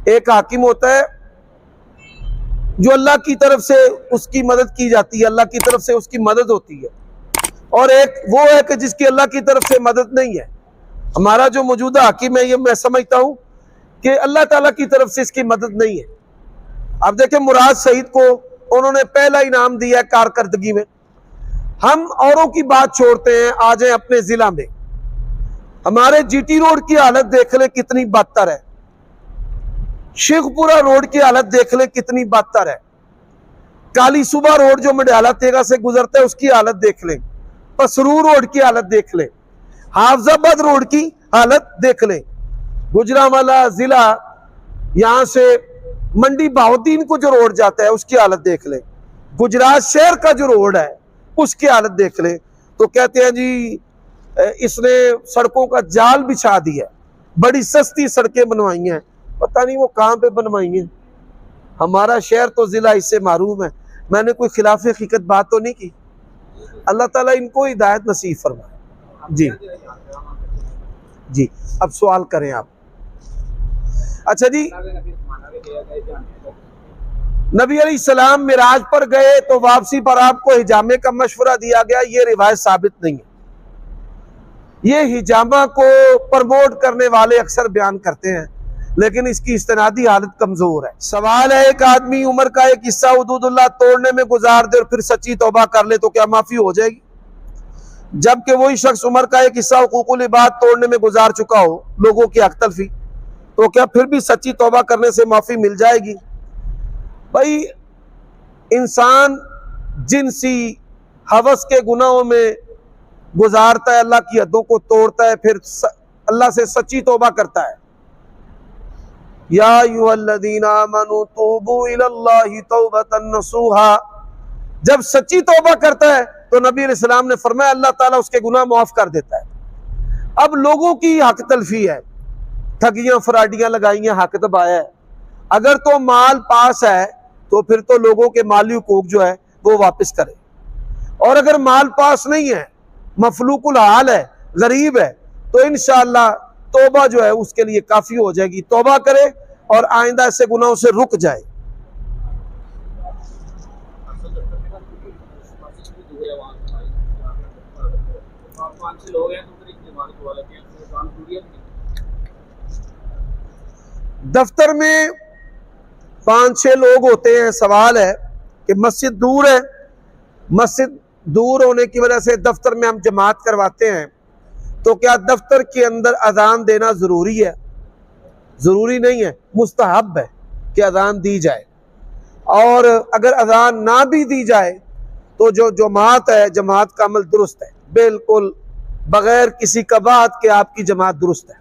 एक हाकिम होता है जो अल्लाह की तरफ से उसकी मदद की जाती है, अल्लाह की तरफ से उसकी मदद होती है, और एक वो है कि जिसकी अल्लाह की तरफ से मदद नहीं है। हमारा जो मौजूदा हाकिम है, ये मैं समझता हूं कि अल्लाह ताला की तरफ से इसकी मदद नहीं है। अब देखें, मुराद सईद को उन्होंने पहला इनाम दिया कारकर्दगी में। हम औरों की बात छोड़ते हैं, आ जाए अपने जिला में। हमारे जीटी रोड की हालत देख ले कितनी बदतर है, शेखपुरा रोड की हालत देख ले कितनी बदतर है, काली सुबह रोड जो मंडियाला तेगा से गुजरता है उसकी हालत देख ले, पसरू रोड की हालत देख ले, हाफजाबाद रोड की हालत देख ले, गुजरांवाला जिला यहां से मंडी बहाउद्दीन को जो रोड जाता है उसकी हालत देख ले, गुजरात शहर का जो रोड है उसकी हालत देख ले। तो कहते हैं जी इसने सड़कों का जाल बिछा दिया, बड़ी सस्ती सड़कें बनवाई हैं, पता नहीं वो कहां पे बनवाई हैं। हमारा शहर तो जिला इससे मारूम है। मैंने कोई खिलाफ हकीकत बात तो नहीं की। अल्लाह ताला इनको हिदायत नसीब फरमाए। जी जी, अब सवाल करें आप। अच्छा जी, नबी अलैहिस्सलाम मिराज पर गए तो वापसी पर आपको हिजामे का मशवरा दिया गया, ये रिवायत साबित नहीं है। ये हिजामा को प्रमोट करने वाले अक्सर बयान करते हैं, लेकिन इसकी इस्तेनादी हालत कमजोर है। सवाल है, एक आदमी उम्र का एक हिस्सा हुदूदुल्लाह तोड़ने में गुजार दे और फिर सच्ची तौबा कर ले तो क्या माफी हो जाएगी? जबकि वही शख्स उम्र का एक हिस्सा हुकूकुल इबाद तोड़ने में गुजार चुका हो, लोगों की हक तलफी, तो क्या फिर भी सच्ची तौबा करने से माफी मिल जाएगी? भाई, इंसान जिनसी हवस के गुनाहों में गुजारता है, अल्लाह की हदों को तोड़ता है, फिर अल्लाह से सच्ची तौबा करता है। या अय्युहल्लज़ीना आमनू तूबू इलल्लाहि तौबतन नसूहा, जब सच्ची तौबा करता है तो नबी अलैहिस्सलाम ने फरमाया अल्लाह ताला उसके गुनाह माफ कर देता है। अब लोगों की हक तलफी है, ठगियां फराडियां लगाई हैं, हक दबाया है। अगर तो माल पास है तो फिर तो लोगों के माली हुकूक जो है वो वापस करे, और अगर माल पास नहीं है, मफलूकुल हाल है, गरीब है, तो इंशाअल्लाह तौबा जो है उसके लिए काफी हो जाएगी। तौबा करे और आइंदा ऐसे गुनाहों से रुक जाए। दफ्तर में 5-6 लोग होते हैं। सवाल है कि मस्जिद दूर है, मस्जिद दूर होने की वजह से दफ्तर में हम जमात करवाते हैं, तो क्या दफ्तर के अंदर अजान देना जरूरी है? जरूरी नहीं है, मुस्तहब है कि अजान दी जाए। और अगर अजान ना भी दी जाए तो जो जमात है, जमात का अमल दुरुस्त है, बिल्कुल बगैर किसी कबात के आपकी जमात दुरुस्त है।